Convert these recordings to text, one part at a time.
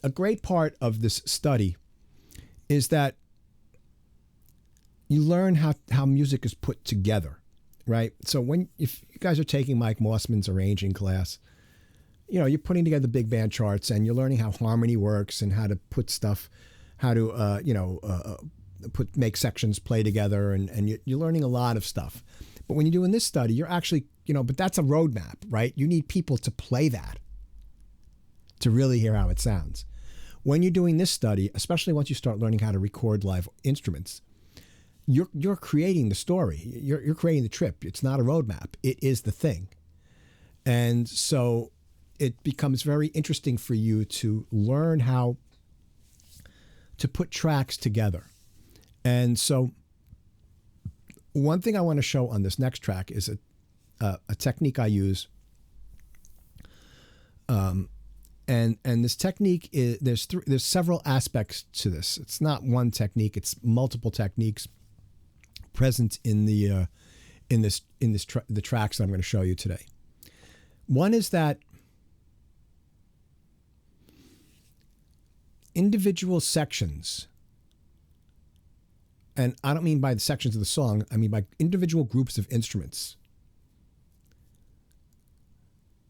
a great part of this study is that you learn how music is put together, right? So if you guys are taking Mike Mossman's arranging class, you're putting together big band charts and you're learning how harmony works and how to put stuff, how to make sections play together, and you're learning a lot of stuff. But when you're doing this study, you're actually, but that's a roadmap, right? You need people to play that to really hear how it sounds. When you're doing this study, especially once you start learning how to record live instruments, you're creating the story. You're creating the trip. It's not a roadmap. It is the thing. And so it becomes very interesting for you to learn how to put tracks together. And so one thing I want to show on this next track is a technique I use. And this technique is there's several aspects to this. It's not one technique. It's multiple techniques present in the tracks that I'm going to show you today. One is that individual sections, and I don't mean by the sections of the song, I mean by individual groups of instruments,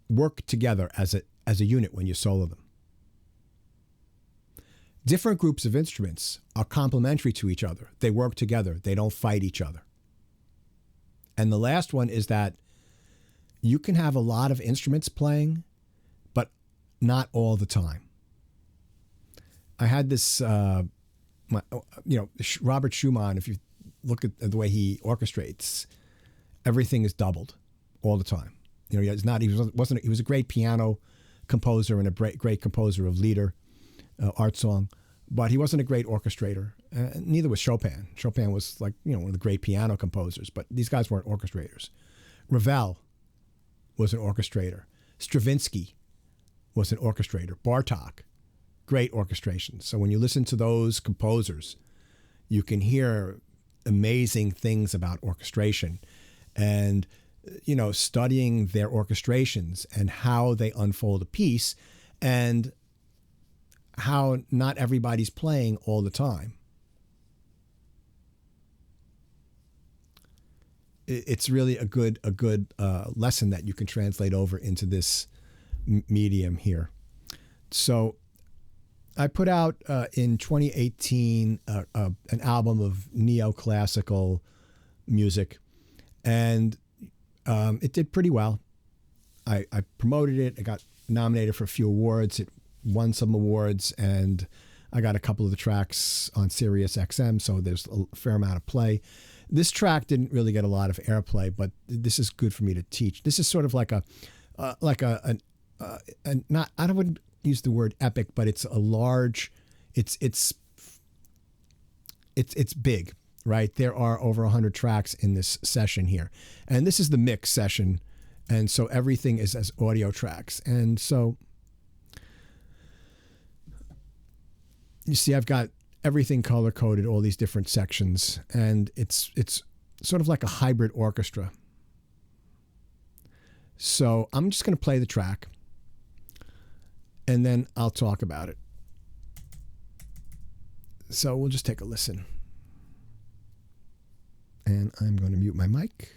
work together as a unit when you solo them. Different groups of instruments are complementary to each other. They work together. They don't fight each other. And the last one is that you can have a lot of instruments playing, but not all the time. I had this, Robert Schumann, if you look at the way he orchestrates, everything is doubled all the time. He was a great piano composer and a great composer of lieder, art song, but he wasn't a great orchestrator. Neither was Chopin. Chopin was one of the great piano composers, but these guys weren't orchestrators. Ravel was an orchestrator. Stravinsky was an orchestrator. Bartok, great orchestration. So when you listen to those composers, you can hear amazing things about orchestration and, studying their orchestrations and how they unfold a piece and how not everybody's playing all the time. It's really a good lesson that you can translate over into this medium here. So I put out in 2018 an album of neoclassical music, and it did pretty well. I promoted it. I got nominated for a few awards. It won some awards, and I got a couple of the tracks on Sirius XM, so there's a fair amount of play. This track didn't really get a lot of airplay, but this is good for me to teach. This is sort of like not, I wouldn't use the word epic, but it's a large, it's big, right? There are over 100 tracks in this session here. And this is the mix session. And so everything is as audio tracks. And so you see, I've got everything color coded, all these different sections, and it's sort of like a hybrid orchestra. So I'm just going to play the track, and then I'll talk about it. So we'll just take a listen. And I'm going to mute my mic.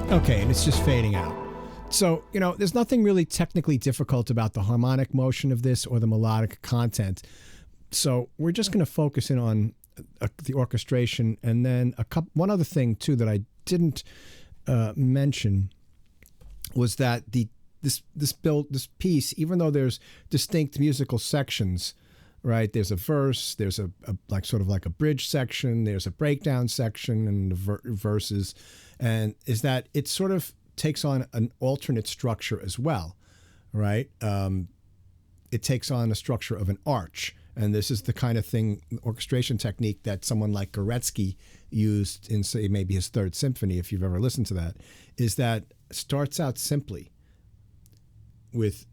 Okay, and it's just fading out. So, you know, there's nothing really technically difficult about the harmonic motion of this or the melodic content. So we're just going to focus in on the orchestration, and then one other thing too that I didn't mention was that this piece, even though there's distinct musical sections, right? There's a verse, there's a like sort of like a bridge section, there's a breakdown section, and the verses, and is that it sort of takes on an alternate structure as well, right? It takes on a structure of an arch. And this is the kind of thing, orchestration technique that someone like Goretzky used in, say, maybe his Third Symphony, if you've ever listened to that, is that starts out simply with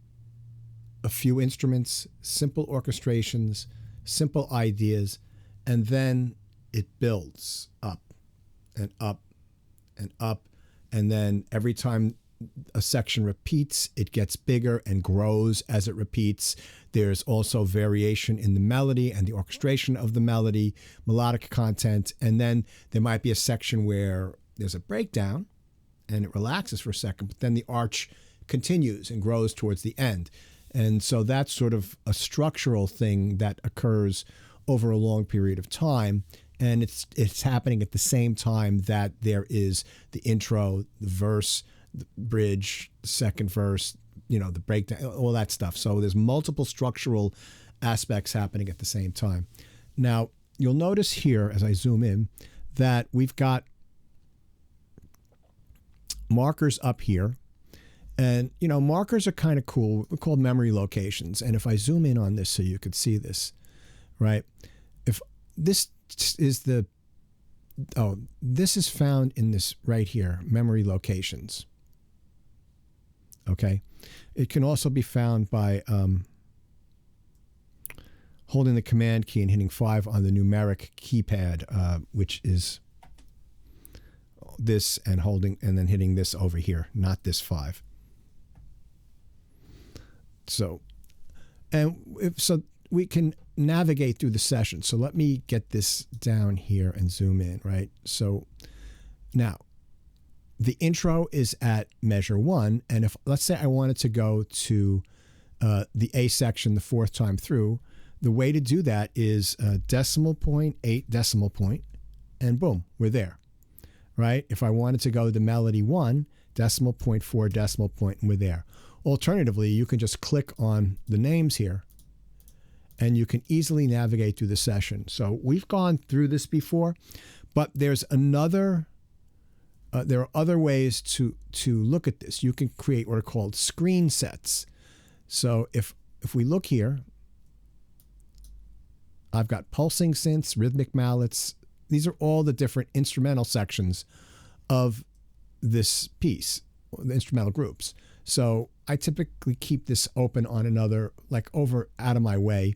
a few instruments, simple orchestrations, simple ideas, and then it builds up and up and up. And then every time a section repeats, it gets bigger and grows as it repeats. There's also variation in the melody and the orchestration of the melody, melodic content. And then there might be a section where there's a breakdown and it relaxes for a second, but then the arch continues and grows towards the end. And so that's sort of a structural thing that occurs over a long period of time. And it's happening at the same time that there is the intro, the verse, the bridge, the second verse, you know, the breakdown, all that stuff. So there's multiple structural aspects happening at the same time. Now, you'll notice here as I zoom in that we've got markers up here. And, you know, markers are kind of cool. They're called memory locations. And if I zoom in on this so you could see this, right? If this is this is found in this right here, memory locations. Okay. It can also be found by holding the command key and hitting 5 on the numeric keypad, which is this, and holding and then hitting this over here, not this 5. So, so we can navigate through the session. So let me get this down here and zoom in, right? So now the intro is at measure 1. And if, let's say I wanted to go to the A section the 4th time through, the way to do that is decimal point, 8 decimal point, and boom, we're there, right? If I wanted to go to melody 1, decimal point, 4 decimal point, and we're there. Alternatively, you can just click on the names here and you can easily navigate through the session. So we've gone through this before, but there's another, there are other ways to look at this. You can create what are called screen sets. So if we look here, I've got pulsing synths, rhythmic mallets. These are all the different instrumental sections of this piece, the instrumental groups. So I typically keep this open on another, like over out of my way.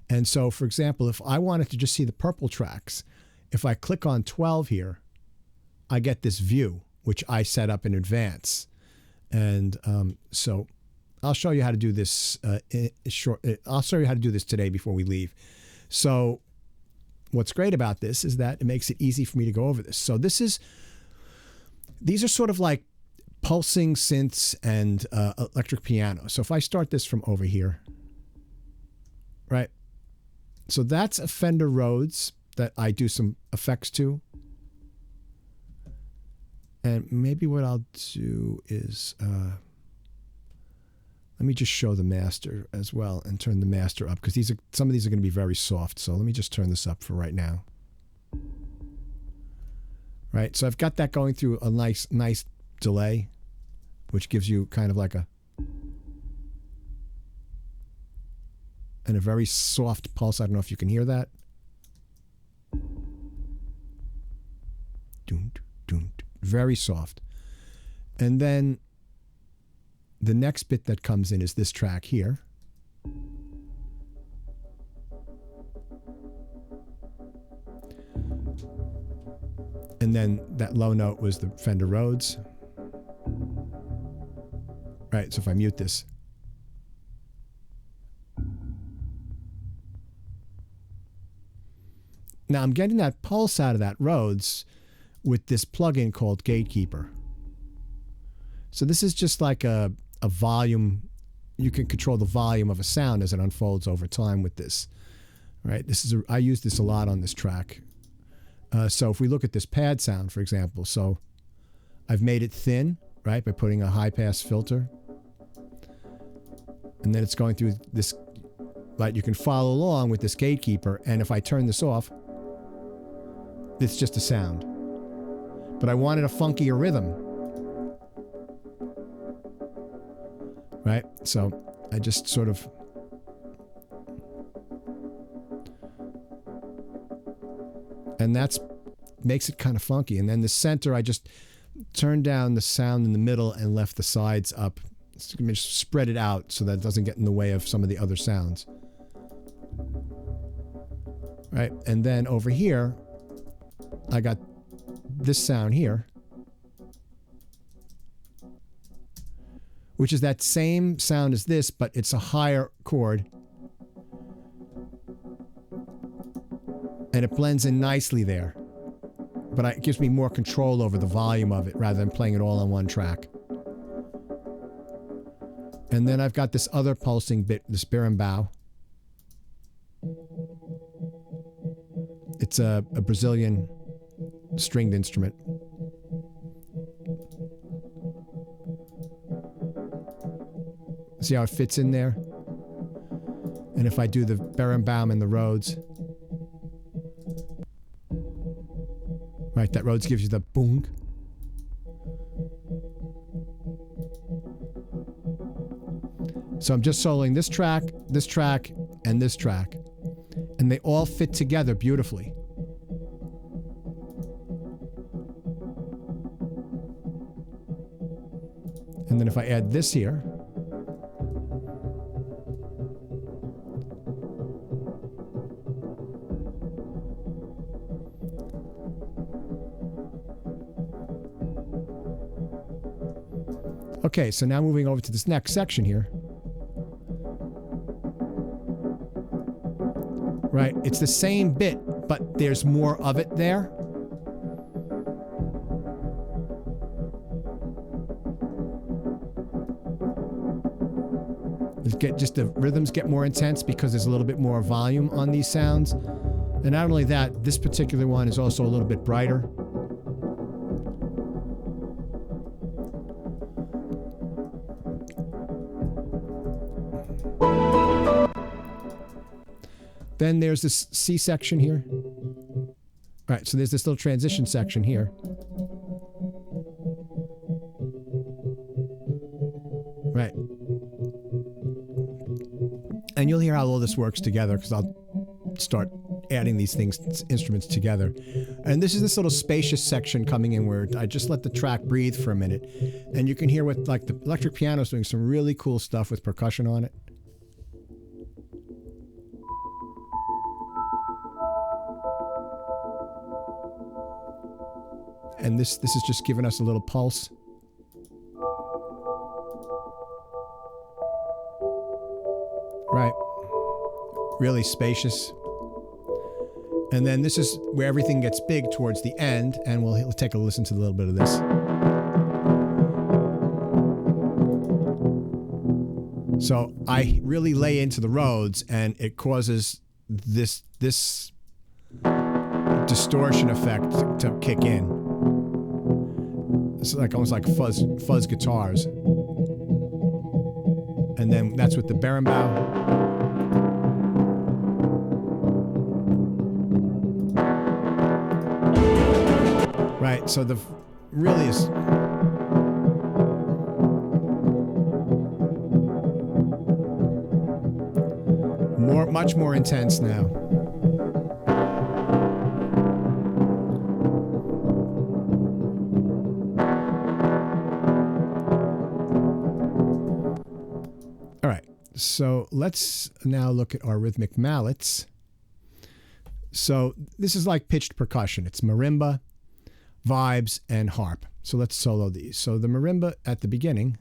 And so, for example, if I wanted to just see the purple tracks, if I click on 12 here, I get this view, which I set up in advance. And so I'll show you how to do this I'll show you how to do this today before we leave. So what's great about this is that it makes it easy for me to go over this. So these are sort of like pulsing synths and electric piano. So if I start this from over here, right? So that's a Fender Rhodes that I do some effects to. And maybe what I'll do is, let me just show the master as well and turn the master up, because some of these are going to be very soft. So let me just turn this up for right now. Right, so I've got that going through a nice delay, which gives you kind of like a very soft pulse. I don't know if you can hear that. Very soft. And then the next bit that comes in is this track here. And then that low note was the Fender Rhodes. Right, so if I mute this. Now I'm getting that pulse out of that Rhodes with this plugin called Gatekeeper. So this is just like a volume. You can control the volume of a sound as it unfolds over time with this. Right? I use this a lot on this track. So if we look at this pad sound, for example, so I've made it thin, right, by putting a high-pass filter. And then it's going through this, like you can follow along with this gatekeeper, and if I turn this off, it's just a sound. But I wanted a funkier rhythm. Right? So I just sort of... And that's makes it kind of funky. And then the center, I just turned down the sound in the middle and left the sides up. Just spread it out so that it doesn't get in the way of some of the other sounds. Right? And then over here, I got this sound here, which is that same sound as this, but it's a higher chord. And it blends in nicely there. But it gives me more control over the volume of it rather than playing it all on one track. And then I've got this other pulsing bit, this berimbau. It's a Brazilian stringed instrument. See how it fits in there? And if I do the berimbau and the Rhodes, right, that Rhodes gives you the boom. So I'm just soloing this track, and this track. And they all fit together beautifully. And then if I add this here, okay, so now moving over to this next section here. Right, it's the same bit, but there's more of it there. Just the rhythms get more intense because there's a little bit more volume on these sounds. And not only that, this particular one is also a little bit brighter. Then there's this C section here. All right, so there's this little transition section here. Right. And you'll hear how all this works together because I'll start adding these instruments together. And this is this little spacious section coming in where I just let the track breathe for a minute. And you can hear what, like, the electric piano is doing some really cool stuff with percussion on it. And this is just giving us a little pulse. Right. Really spacious. And then this is where everything gets big towards the end, and we'll take a listen to a little bit of this. So I really lay into the Rhodes, and it causes this distortion effect to kick in. It's like almost like fuzz guitars. And then that's with the berimbau. Right, so the really is much more intense now. So let's now look at our rhythmic mallets. So this is like pitched percussion. It's marimba, vibes, and harp. So let's solo these. So the marimba at the beginning.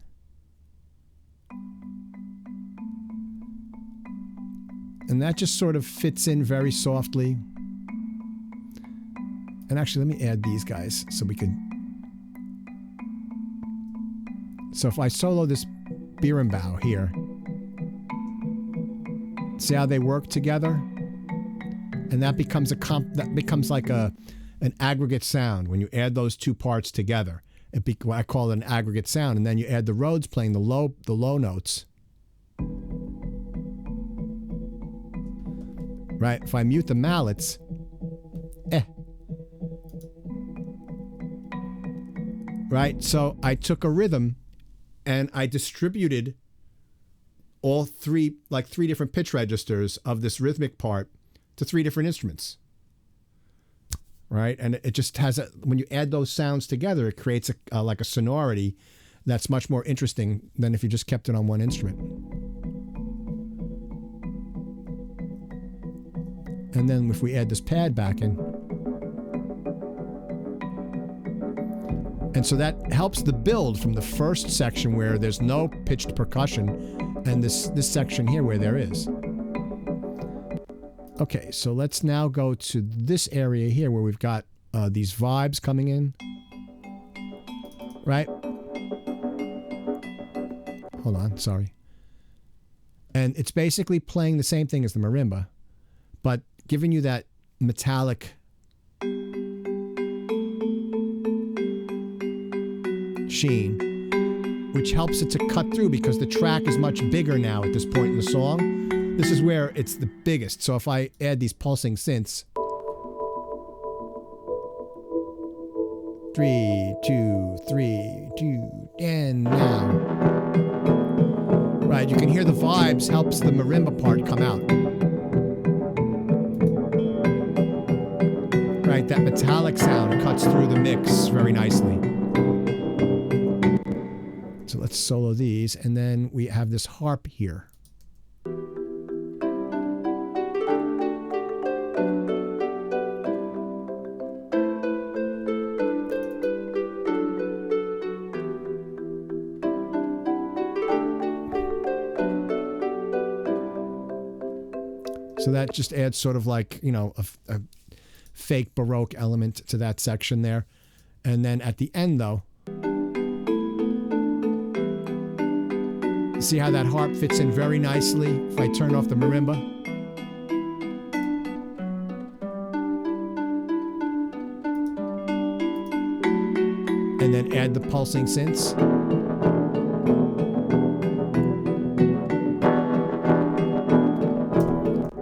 And that just sort of fits in very softly. And actually, let me add these guys so we can... So if I solo this berimbau here, see how they work together? And that becomes like an aggregate sound when you add those two parts together. I call it an aggregate sound, and then you add the Rhodes playing the low notes. Right? If I mute the mallets, right? So I took a rhythm and I distributed all three different pitch registers of this rhythmic part to 3 different instruments. Right? And it just has when you add those sounds together, it creates like a sonority that's much more interesting than if you just kept it on one instrument. And then if we add this pad back in, and so that helps the build from the first section where there's no pitched percussion, and this section here where there is. Okay, so let's now go to this area here where we've got these vibes coming in. Right? Hold on, sorry. And it's basically playing the same thing as the marimba, but giving you that metallic sheen, which helps it to cut through because the track is much bigger now at this point in the song. This is where it's the biggest. So if I add these pulsing synths, 3, 2, 3, 2, and now. Right, you can hear the vibes helps the marimba part come out. Right, that metallic sound cuts through the mix very nicely. So let's solo these, and then we have this harp here. So that just adds sort of like, you know, a fake Baroque element to that section there. And then at the end, though, see how that harp fits in very nicely if I turn off the marimba? And then add the pulsing synths.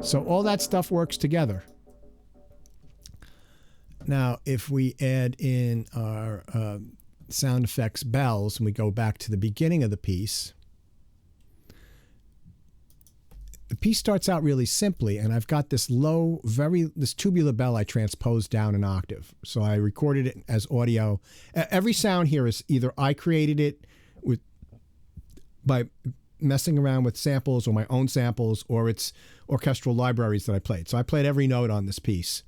So all that stuff works together. Now, if we add in our sound effects bells and we go back to the beginning of the piece starts out really simply, and I've got this this tubular bell I transposed down an octave. So I recorded it as audio. Every sound here is either I created it by messing around with samples or my own samples, or it's orchestral libraries that I played. So I played every note on this piece.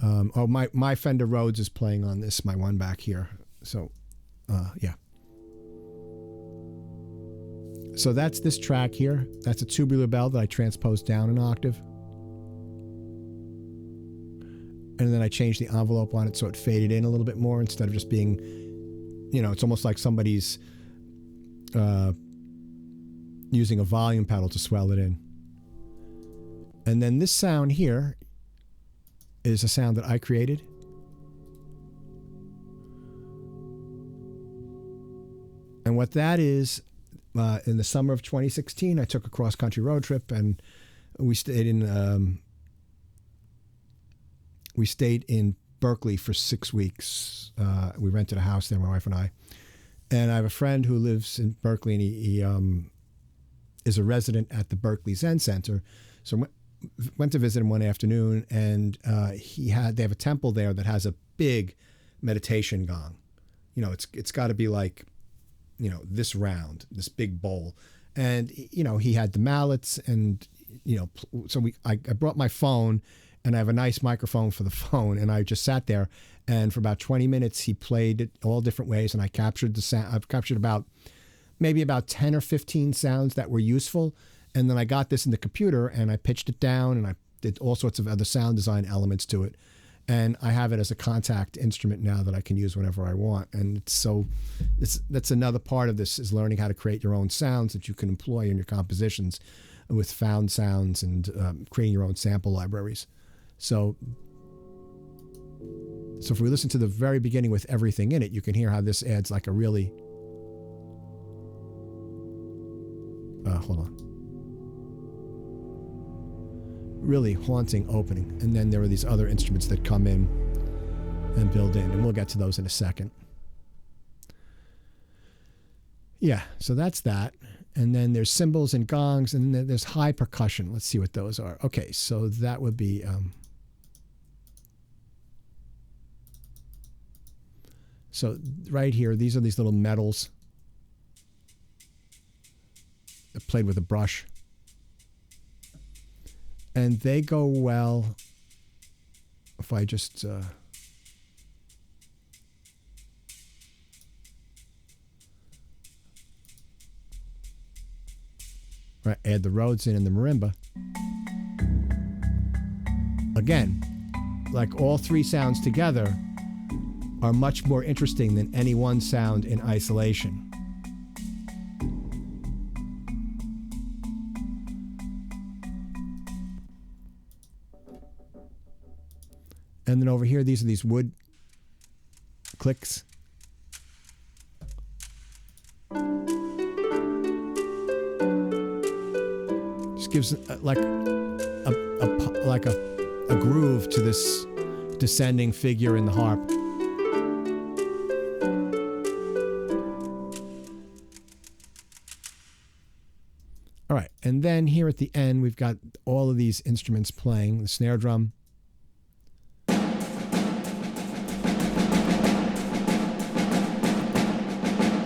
My Fender Rhodes is playing on this, my one back here. So, yeah. So that's this track here. That's a tubular bell that I transposed down an octave. And then I changed the envelope on it so it faded in a little bit more instead of just being, you know, it's almost like somebody's using a volume pedal to swell it in. And then this sound here is a sound that I created. And what that is, in the summer of 2016, I took a cross-country road trip, and we stayed in Berkeley for 6 weeks. We rented a house there, my wife and I. And I have a friend who lives in Berkeley, and he is a resident at the Berkeley Zen Center. So went to visit him one afternoon, and they have a temple there that has a big meditation gong. You know, it's got to be like, you know, this round, this big bowl. And, you know, he had the mallets, and, you know, so I brought my phone, and I have a nice microphone for the phone, and I just sat there, and for about 20 minutes he played it all different ways, and I captured the sound. I've captured maybe about 10 or 15 sounds that were useful, and then I got this in the computer, and I pitched it down, and I did all sorts of other sound design elements to it. And I have it as a contact instrument now that I can use whenever I want. And that's another part of this, is learning how to create your own sounds that you can employ in your compositions with found sounds and creating your own sample libraries. So if we listen to the very beginning with everything in it, you can hear how this adds like a really, hold on, really haunting opening. And then there are these other instruments that come in and build in, and we'll get to those in a second. Yeah, so that's that. And then there's cymbals and gongs, and then there's high percussion. Let's see what those are. Okay, so that would be so right here, these are these little metals played with a brush. And they go well if I just add the Rhodes in and the marimba. Again, like all three sounds together are much more interesting than any one sound in isolation. And then over here, these are these wood clicks. Just gives like a groove to this descending figure in the harp. All right, and then here at the end, we've got all of these instruments playing. The snare drum.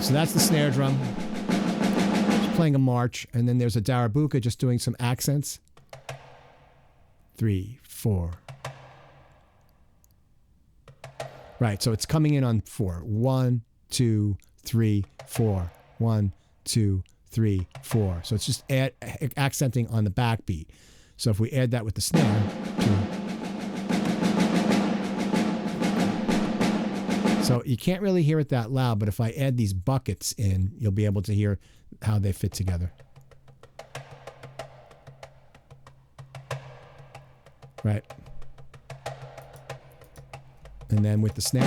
So that's the snare drum. It's playing a march, and then there's a darabuka just doing some accents. 3, 4. Right, so it's coming in on 4. 1, 2, 3, 4. 1, 2, 3, 4. So it's just accenting on the backbeat. So if we add that with the snare, 2. So you can't really hear it that loud, but if I add these buckets in, you'll be able to hear how they fit together. Right. And then with the snare.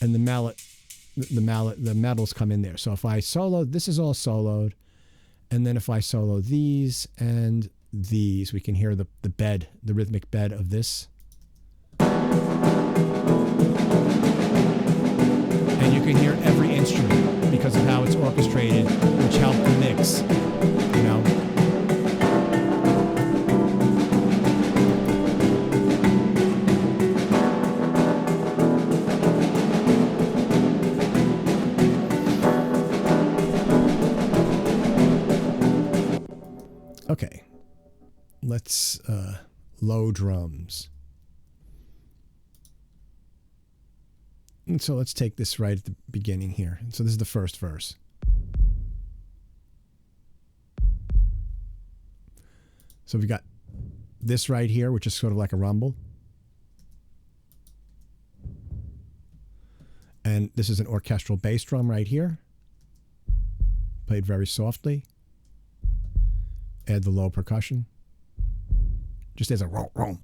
And the metals come in there. So if I solo, this is all soloed. And then if I solo these and these, we can hear the bed, the rhythmic bed of this. And you can hear every instrument because of how it's orchestrated, which helped the mix, you know. Okay. Let's low drums. And so let's take this right at the beginning here. So this is the first verse. So we've got this right here, which is sort of like a rumble. And this is an orchestral bass drum right here, played very softly. Add the low percussion. Just as a rom rom.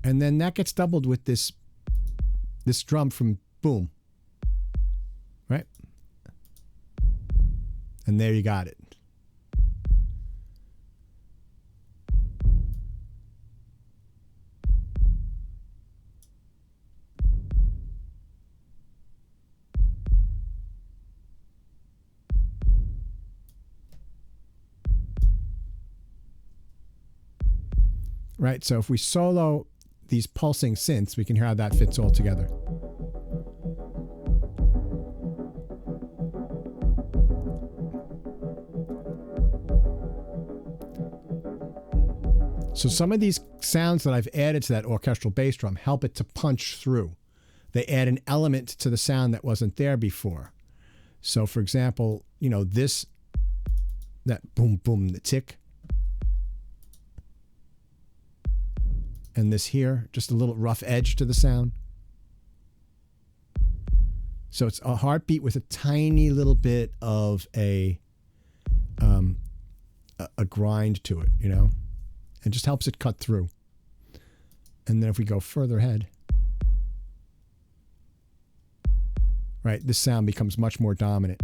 And then that gets doubled with this drum from boom. Right? And there you got it. Right, so if we solo these pulsing synths, we can hear how that fits all together. So some of these sounds that I've added to that orchestral bass drum help it to punch through. They add an element to the sound that wasn't there before. So for example, you know, this that boom, boom, the tick. And this here, just a little rough edge to the sound. So it's a heartbeat with a tiny little bit of a grind to it, you know? It just helps it cut through. And then if we go further ahead, right, this sound becomes much more dominant.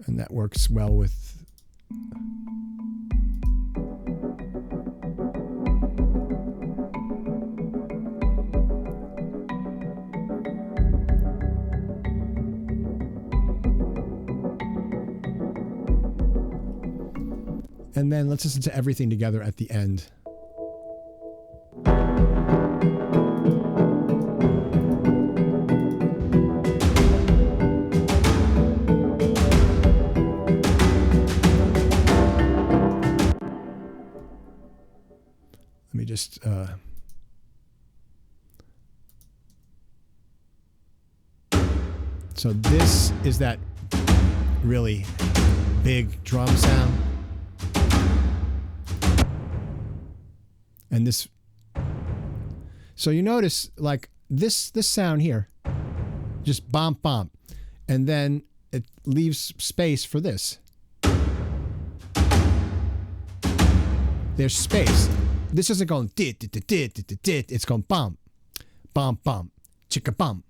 And that works well with... And then let's listen to everything together at the end. Let me just... So this is that really big drum sound. And this, so you notice like this sound here, just bump, bump, and then it leaves space for this. There's space. This isn't going dit, dit, dit, dit, dit, dit. It's going bump, bump, bump, chicka bump,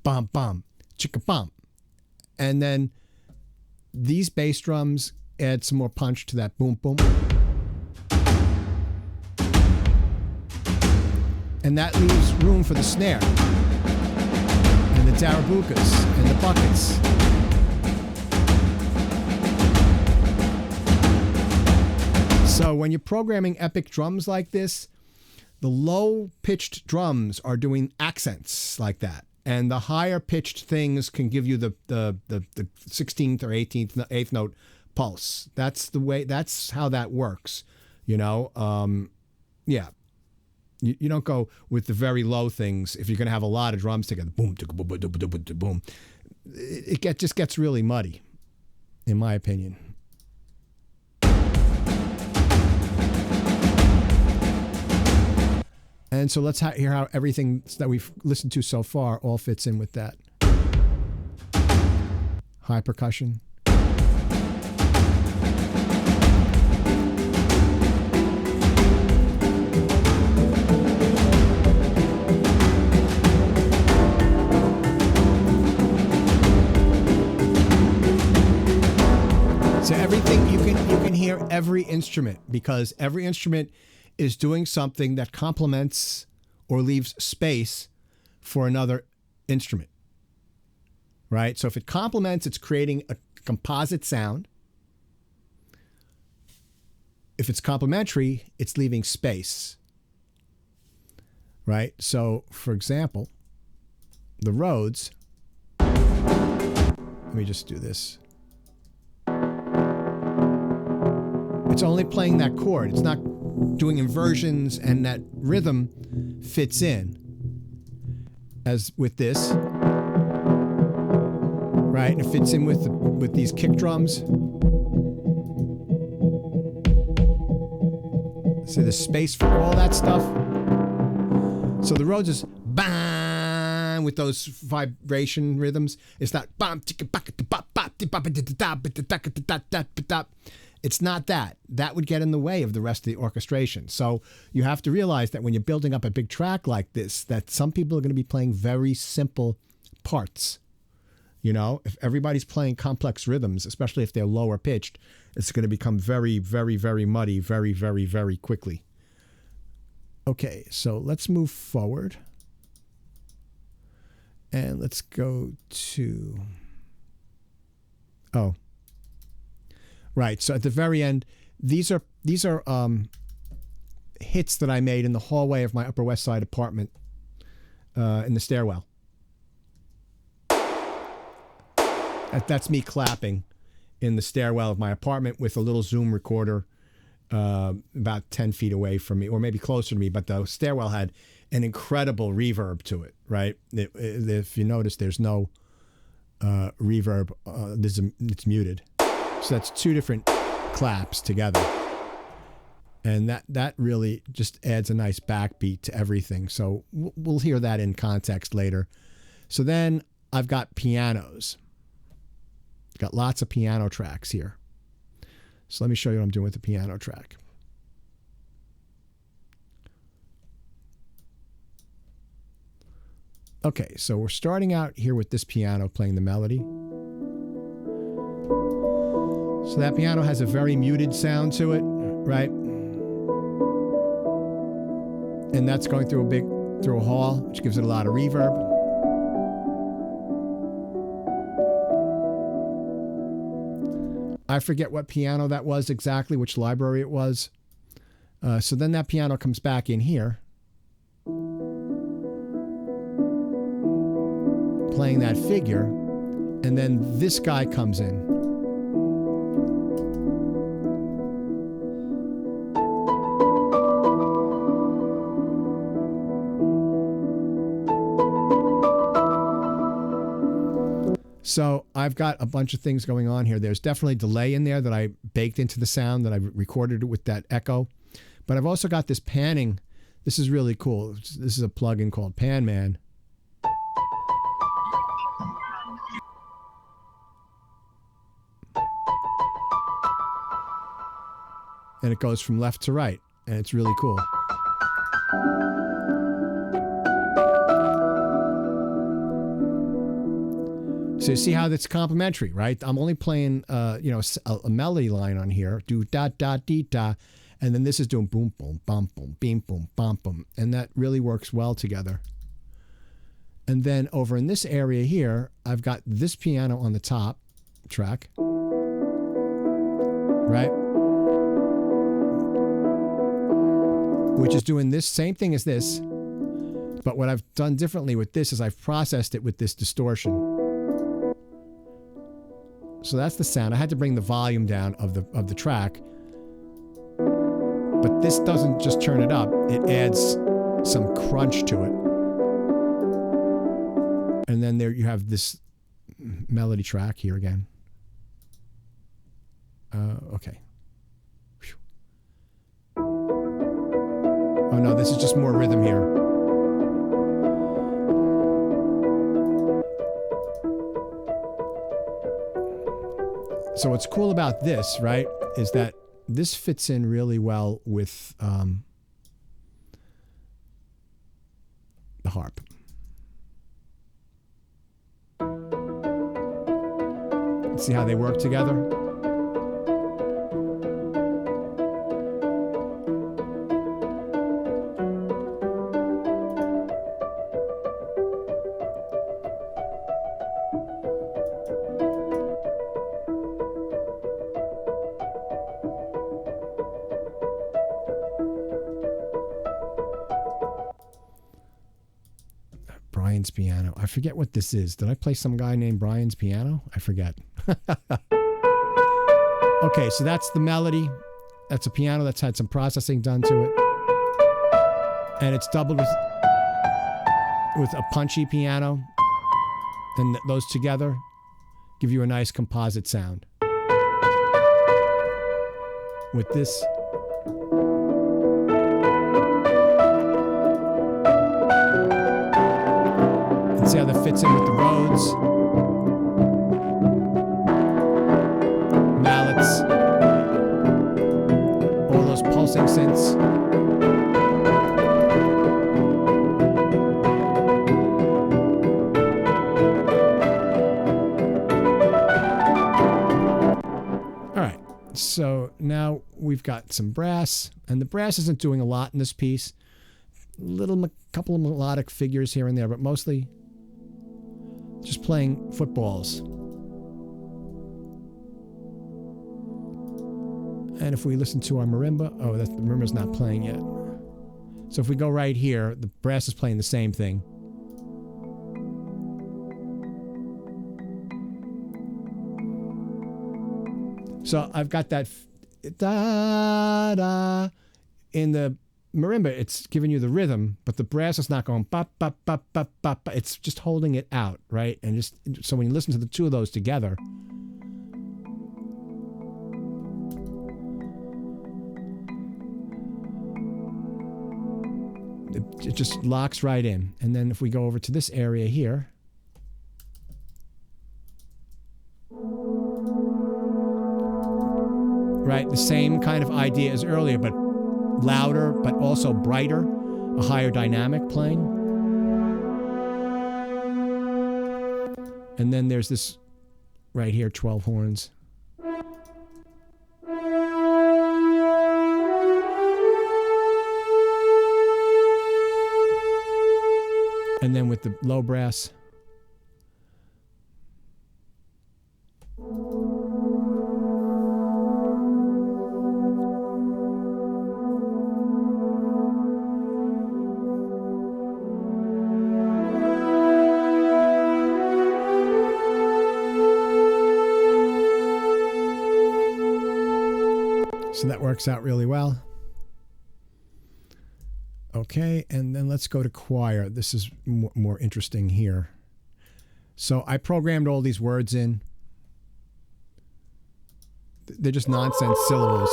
bump, bump, chicka bump. And then these bass drums add some more punch to that boom, boom. And that leaves room for the snare and the darabukas and the buckets. So when you're programming epic drums like this, the low-pitched drums are doing accents like that. And the higher-pitched things can give you the 16th or 18th, 8th note pulse. That's the way, that's how that works, you know? Yeah. You don't go with the very low things if you're going to have a lot of drums together. Boom, boom, boom, boom, boom. It just gets really muddy, in my opinion. And so let's hear how everything that we've listened to so far all fits in with that. High percussion. So everything, you can hear every instrument because every instrument is doing something that complements or leaves space for another instrument, right? So if it complements, it's creating a composite sound. If it's complementary, it's leaving space, right? So for example, the Rhodes, let me just do this. It's only playing that chord. It's not doing inversions, and that rhythm fits in. As with this, right? And it fits in with these kick drums. So there's space for all that stuff. So the Rhodes is bang with those vibration rhythms. It's not bam. It's not that. That would get in the way of the rest of the orchestration. So you have to realize that when you're building up a big track like this, that some people are going to be playing very simple parts. You know, if everybody's playing complex rhythms, especially if they're lower pitched, it's going to become very, very, very muddy very, very, very quickly. Okay, so let's move forward. And let's go to... Oh. Right, so at the very end, these are hits that I made in the hallway of my Upper West Side apartment in the stairwell. That's me clapping in the stairwell of my apartment with a little Zoom recorder about 10 feet away from me, or maybe closer to me, but the stairwell had an incredible reverb to it, right? If you notice, there's no reverb. It's muted. So that's two different claps together. And that really just adds a nice backbeat to everything. So we'll hear that in context later. So then I've got pianos. Got lots of piano tracks here. So let me show you what I'm doing with the piano track. Okay, so we're starting out here with this piano playing the melody. So that piano has a very muted sound to it, right? And that's going through a hall, which gives it a lot of reverb. I forget what piano that was exactly, which library it was. So then that piano comes back in here, playing that figure, and then this guy comes in. So I've got a bunch of things going on here. There's definitely delay in there that I baked into the sound, that I recorded it with that echo. But I've also got this panning. This is really cool. This is a plugin called Pan Man. And it goes from left to right, and it's really cool. So you see how that's complementary, right? I'm only playing, a melody line on here, do da da dee da, and then this is doing boom boom bum boom beam boom bum boom, and that really works well together. And then over in this area here, I've got this piano on the top track, right? Which is doing this same thing as this, but what I've done differently with this is I've processed it with this distortion. So that's the sound. I had to bring the volume down of the track, but this doesn't just turn it up. It adds some crunch to it. And then there you have this melody track here again. Okay. Whew. Oh no, this is just more rhythm here. So what's cool about this, right, is that this fits in really well with the harp. See how they work together? Brian's piano. I forget what this is. Did I play some guy named Brian's piano? I forget. Okay, so that's the melody. That's a piano that's had some processing done to it. And it's doubled with a punchy piano. And those together give you a nice composite sound. With this. See how that fits in with the Rhodes, mallets, all those pulsing synths. All right, so now we've got some brass, and the brass isn't doing a lot in this piece. Couple of melodic figures here and there, but mostly just playing footballs. And if we listen to our marimba, the marimba's not playing yet. So if we go right here, the brass is playing the same thing. So I've got that da da in the marimba, it's giving you the rhythm, but the brass is not going bop, bop, bop, bop, bop, bop. It's just holding it out, right? And just so when you listen to the two of those together, it just locks right in. And then if we go over to this area here, right, the same kind of idea as earlier, but louder, but also brighter, a higher dynamic playing. And then there's this right here, 12 horns. And then with the low brass. So that works out really well. Okay, and then let's go to choir. This is more interesting here. So I programmed all these words in. They're just nonsense syllables.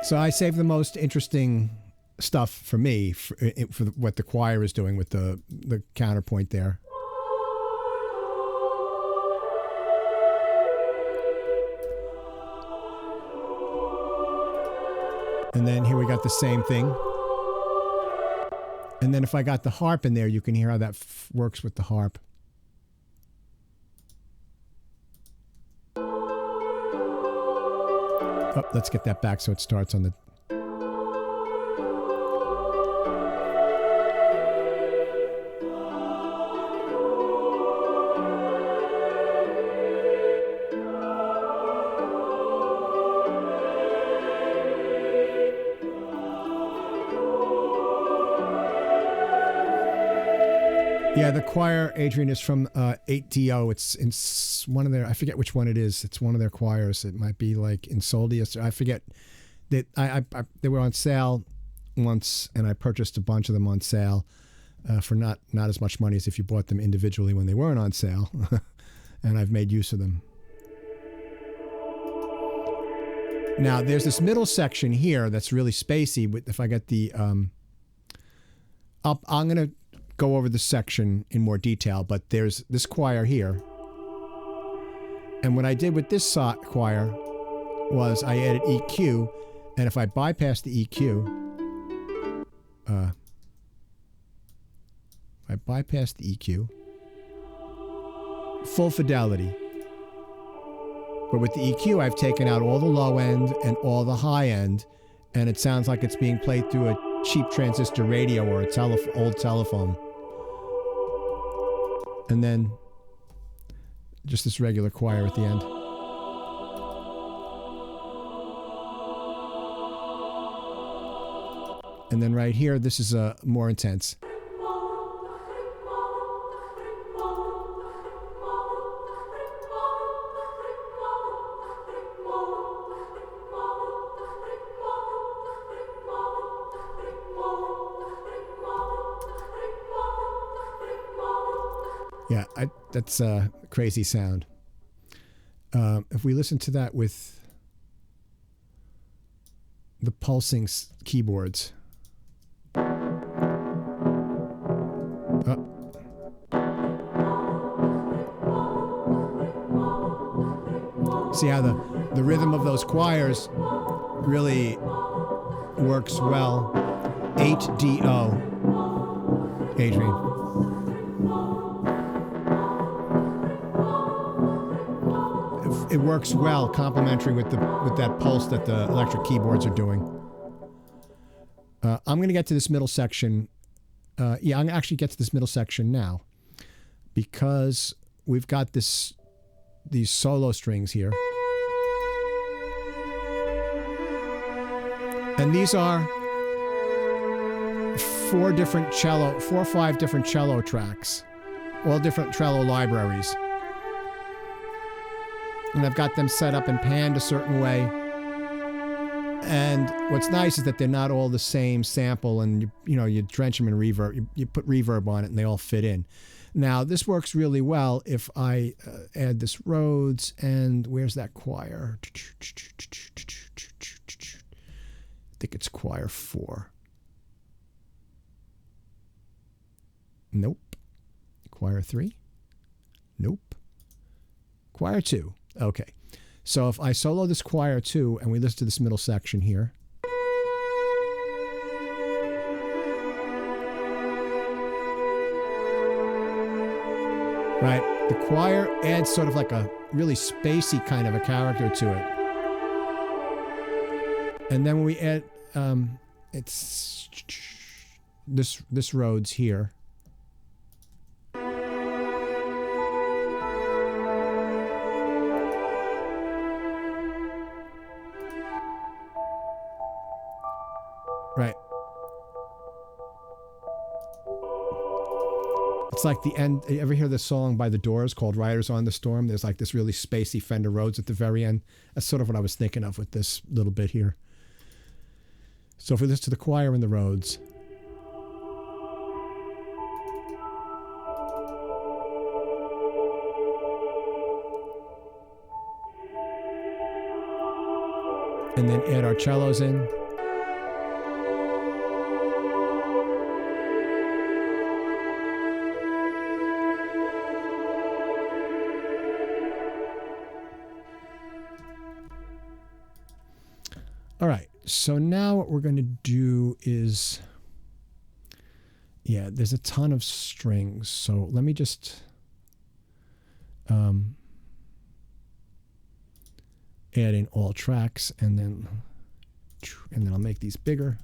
So I saved the most interesting stuff for me for what the choir is doing with the counterpoint there. And then here we got the same thing. And then if I got the harp in there, you can hear how that works with the harp. Oh, let's get that back so it starts on the... Yeah, the choir, Adrian, is from 8DO. It's in one of their, I forget which one it is. It's one of their choirs. It might be like Insoldius. I forget. That they were on sale once, and I purchased a bunch of them on sale for not as much money as if you bought them individually when they weren't on sale. And I've made use of them. Now, there's this middle section here that's really spacey. If I get the... I'm going to go over the section in more detail, but there's this choir here. And what I did with this choir was I added EQ, and if I bypass the EQ, full fidelity. But with the EQ, I've taken out all the low end and all the high end, and it sounds like it's being played through a cheap transistor radio or a old telephone. And then just this regular choir at the end. And then right here, this is more intense. Yeah, that's a crazy sound. If we listen to that with the pulsing keyboards. See how the rhythm of those choirs really works well. 8DO, Adrian. It works well, complementary with that pulse that the electric keyboards are doing. I'm going to get to this middle section. I'm going to actually get to this middle section now, because we've got these solo strings here. And these are four or five different cello tracks, all different cello libraries. And I've got them set up and panned a certain way. And what's nice is that they're not all the same sample, and you drench them in reverb. You put reverb on it, and they all fit in. Now this works really well if I add this Rhodes, and where's that choir? I think it's choir 4. Nope. Choir 3? Nope. Choir 2. Okay. So if I solo this choir 2 and we listen to this middle section here. Right? The choir adds sort of like a really spacey kind of a character to it. And then when we add, it's this Rhodes here. Right. It's like the end. You ever hear the song by The Doors called Riders on the Storm? There's like this really spacey Fender Rhodes at the very end. That's sort of what I was thinking of with this little bit here. So if we listen to the choir and the Rhodes. And then add our cellos in. All right, so now what we're going to do is, yeah, there's a ton of strings. So let me just add in all tracks, and then I'll make these bigger.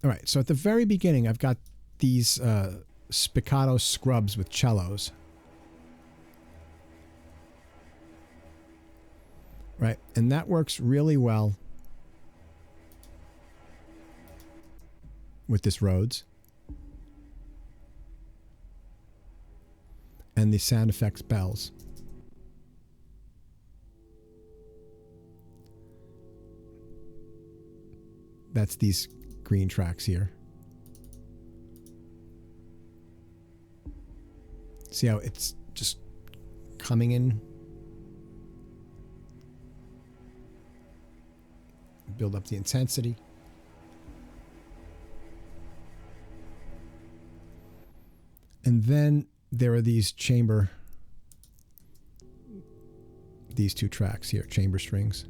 All right, so at the very beginning, I've got these spiccato scrubs with cellos. Right, and that works really well with this Rhodes. And the sound effects bells. That's these green tracks here. See how it's just coming in? Build up the intensity. And then there are these two tracks here, chamber strings.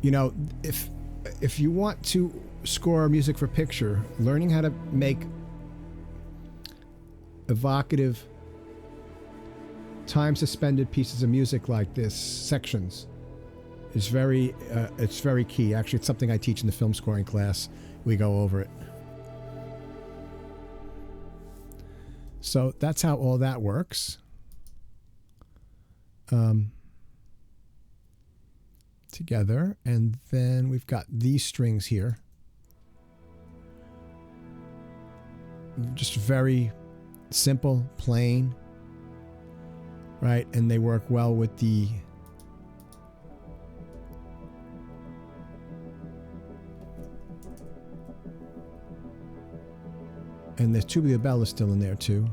You know, if you want to score music for picture, learning how to make evocative, time-suspended pieces of music like this, sections, is it's very key. Actually, it's something I teach in the film scoring class. We go over it. So that's how all that works. Together, and then we've got these strings here, just very simple, plain, right? And they work well with the and the tubular bell is still in there too.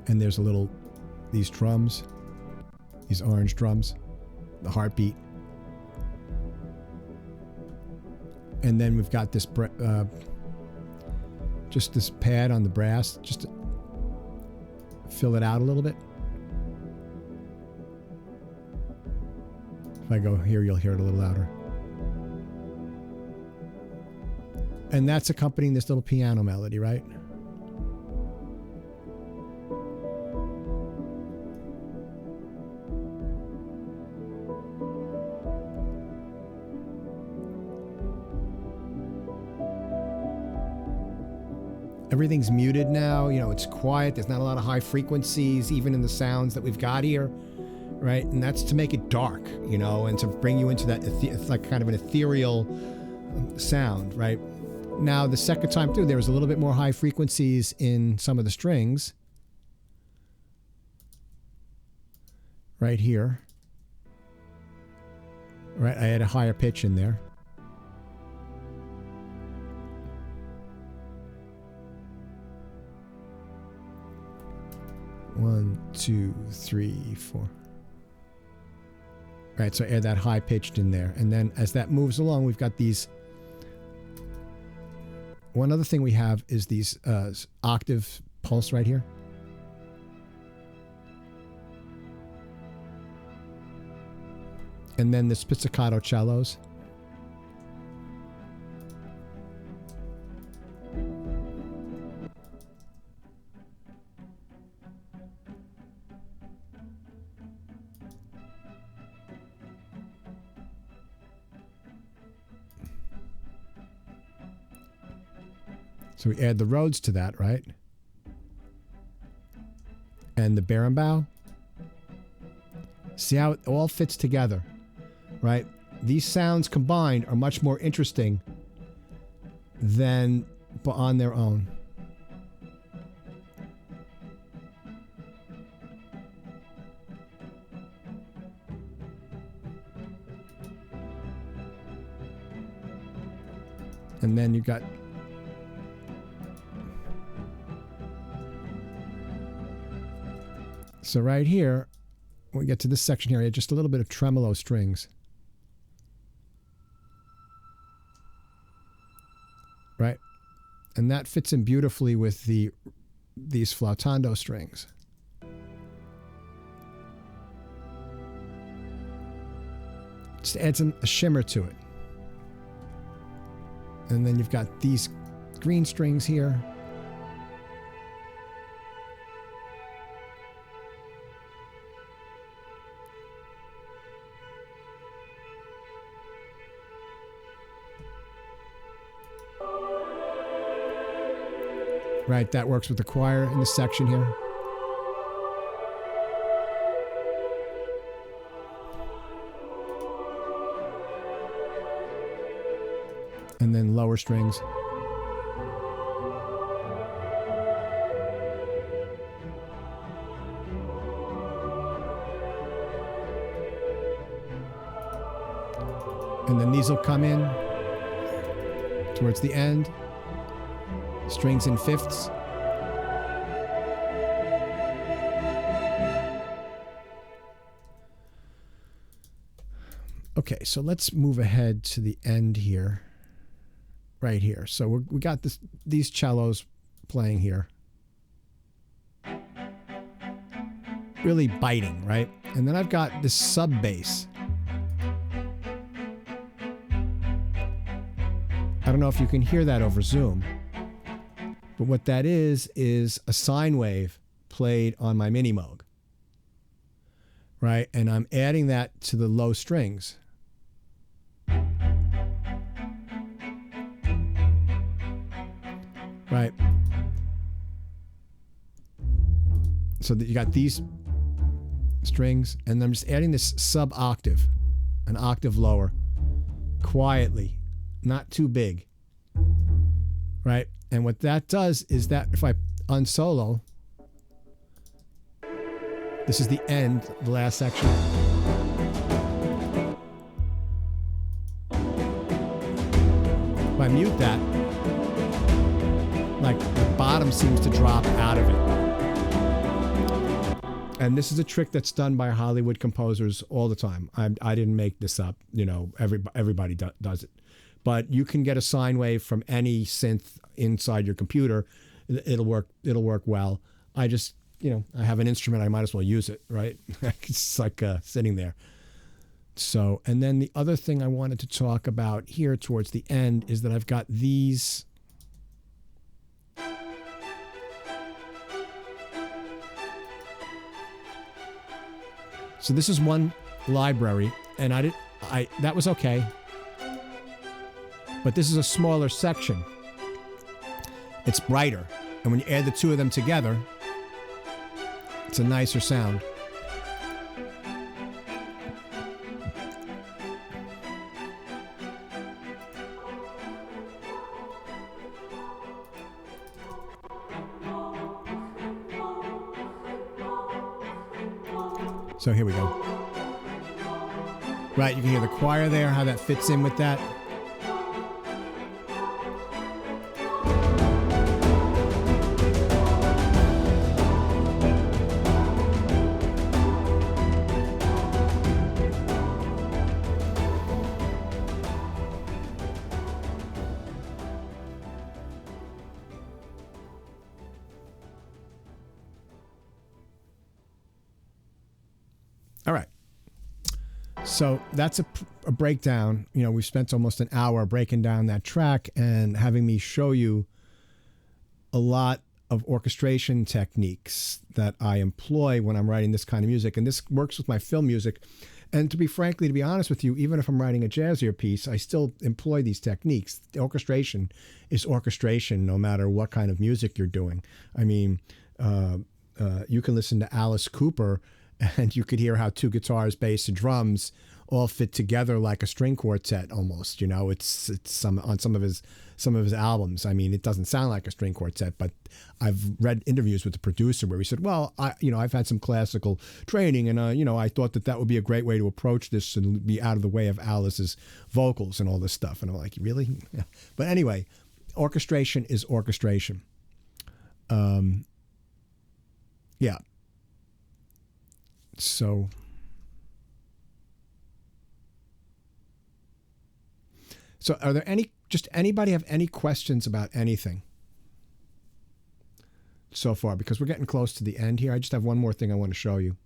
And there's a little these drums, these orange drums, the heartbeat. And then we've got this, just this pad on the brass, just to fill it out a little bit. If I go here, you'll hear it a little louder. And that's accompanying this little piano melody, right? Everything's muted now. You know, it's quiet. There's not a lot of high frequencies, even in the sounds that we've got here, right? And that's to make it dark, you know, and to bring you into that, it's like kind of an ethereal sound, right? Now, the second time through, there was a little bit more high frequencies in some of the strings. Right here. Right, I had a higher pitch in there. One, two, three, four. Right, so I add that high pitched in there. And then as that moves along, we've got these. One other thing we have is these octave pulse right here. And then the pizzicato cellos. So we add the Rhodes to that, right? And the berimbau. See how it all fits together, right? These sounds combined are much more interesting than on their own. And then you've got so right here, when we get to this section here, I had just a little bit of tremolo strings. Right? And that fits in beautifully with these flautando strings. Just adds a shimmer to it. And then you've got these green strings here. Right, that works with the choir in this section here. And then lower strings. And then these will come in towards the end. Strings in fifths. Okay, so let's move ahead to the end here. Right here. So we got these cellos playing here. Really biting, right? And then I've got this sub bass. I don't know if you can hear that over Zoom. But what that is a sine wave played on my Mini Moog. Right? And I'm adding that to the low strings. Right? So that you got these strings, and I'm just adding this sub octave, an octave lower, quietly, not too big. Right? And what that does is that if I unsolo, this is the end, the last section. If I mute that, like the bottom seems to drop out of it. And this is a trick that's done by Hollywood composers all the time. I didn't make this up, you know, everybody does it. But you can get a sine wave from any synth inside your computer. It'll work well. I just, you know, I have an instrument, I might as well use it, right? It's like sitting there. So, and then the other thing I wanted to talk about here towards the end is that I've got these. So this is one library, and that was okay. But this is a smaller section. It's brighter. And when you add the two of them together, it's a nicer sound. So here we go. Right, you can hear the choir there, how that fits in with that. All right. So that's a breakdown. You know, we've spent almost an hour breaking down that track and having me show you a lot of orchestration techniques that I employ when I'm writing this kind of music. And this works with my film music. And to be honest with you, even if I'm writing a jazzier piece, I still employ these techniques. The orchestration is orchestration no matter what kind of music you're doing. I mean, you can listen to Alice Cooper and you could hear how two guitars, bass, and drums all fit together like a string quartet almost. You know, it's on some of his albums. I mean, it doesn't sound like a string quartet, but I've read interviews with the producer where he said, "Well, I've had some classical training, and I thought that would be a great way to approach this and be out of the way of Alice's vocals and all this stuff." And I'm like, "Really?" Yeah. But anyway, orchestration is orchestration. Yeah. So are there anybody have any questions about anything so far? Because we're getting close to the end here. I just have one more thing I want to show you.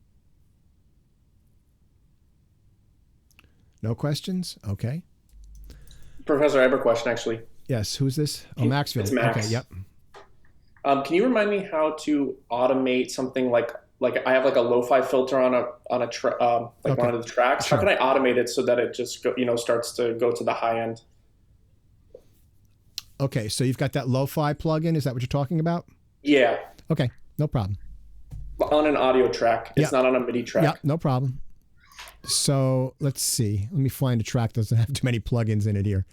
No questions? Okay. Professor, I have a question, actually. Yes. Who's this? Oh, Maxfield. It's Max. Okay. Yep. Can you remind me how to automate something like I have like a lo-fi filter on one of the tracks? Sure. How can I automate it so that it just starts to go to the high end? Okay, so you've got that lo-fi plugin. Is that what you're talking about? Yeah. Okay, no problem. On an audio track. It's not on a MIDI track. Yeah, no problem. So let's see. Let me find a track that doesn't have too many plugins in it here.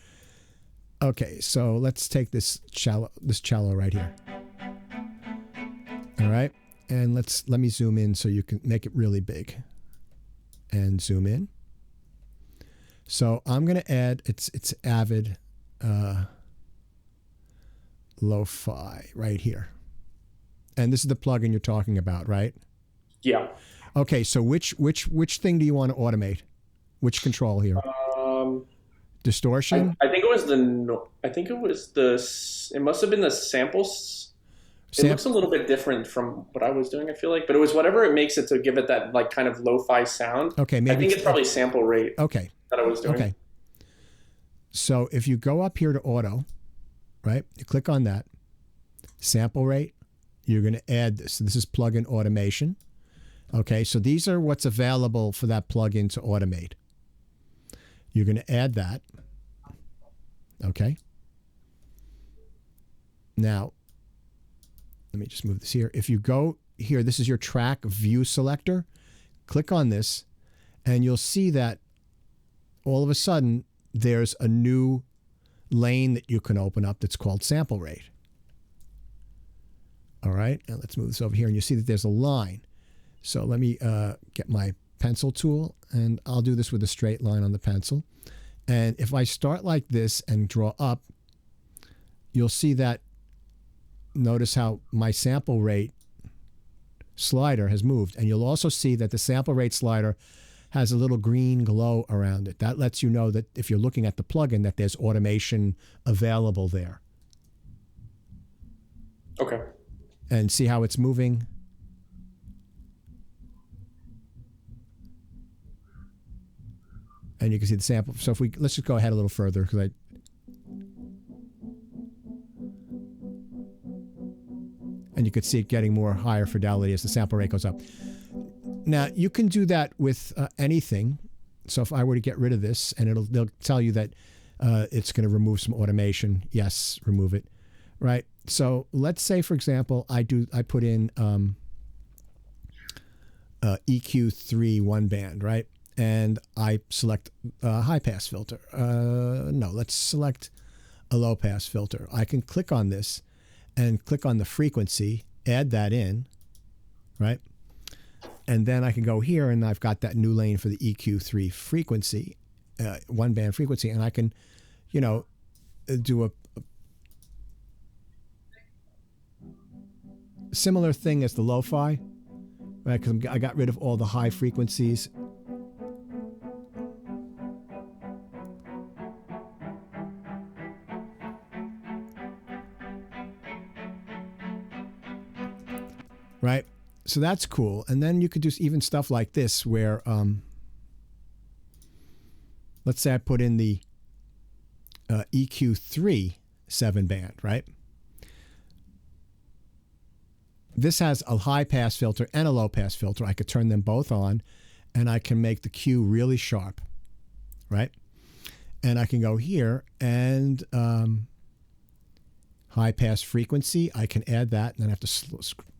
Okay, so let's take this cello right here. All right. And let me zoom in so you can make it really big. And zoom in. So I'm going to add it's Avid Lo-Fi right here. And this is the plugin you're talking about, right? Yeah. Okay, so which thing do you want to automate? Which control here? Distortion? I think it was it must have been the samples. It looks a little bit different from what I was doing, I feel like, but it was whatever it makes it to give it that like kind of lo-fi sound. Okay, maybe I think it's probably sample rate. Okay. That I was doing. Okay. So if you go up here to auto, right? You click on that sample rate. You're going to add this. So this is plugin automation. Okay, so these are what's available for that plugin to automate. You're going to add that. Okay. Now, let me just move this here. If you go here, this is your track view selector. Click on this, and you'll see that all of a sudden there's a new lane that you can open up that's called sample rate. All right, and let's move this over here, and you see that there's a line. So let me get my pencil tool, and I'll do this with a straight line on the pencil. And if I start like this and draw up, you'll see that, notice how my sample rate slider has moved. And you'll also see that the sample rate slider has a little green glow around it. That lets you know that if you're looking at the plugin, that there's automation available there. Okay. And see how it's moving? And you can see the sample. So let's just go ahead a little further because and you could see it getting more higher fidelity as the sample rate goes up. Now, you can do that with anything. So if I were to get rid of this, and they'll tell you that it's going to remove some automation. Yes, remove it. right? So let's say, for example, I put in EQ3 one band, right? And I select a high pass filter. No, let's select a low pass filter. I can click on this and click on the frequency, add that in, right? And then I can go here and I've got that new lane for the EQ3 frequency, one band frequency, and I can, you know, do a similar thing as the lo-fi, right? Because I got rid of all the high frequencies. Right? So that's cool. And then you could do even stuff like this where, let's say I put in the EQ3 7 band, right? This has a high pass filter and a low pass filter. I could turn them both on and I can make the Q really sharp, right? And I can go here and high pass frequency, I can add that, and then I have to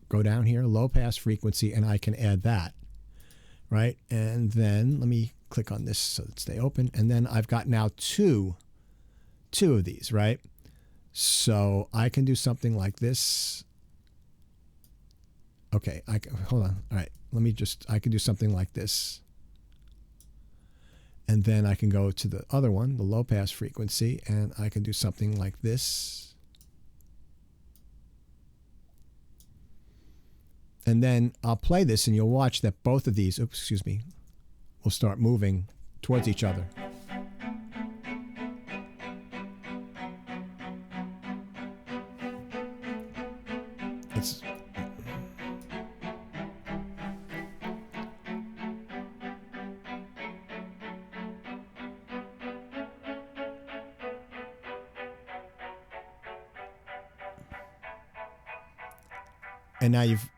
go down here, low pass frequency, and I can add that, right? And then let me click on this so that stay open. And then I've got now two of these, right? So I can do something like this. Okay, hold on. All right, I can do something like this. And then I can go to the other one, the low pass frequency, and I can do something like this. And then I'll play this and you'll watch that both of these, oops, excuse me, will start moving towards each other. It's and now you've,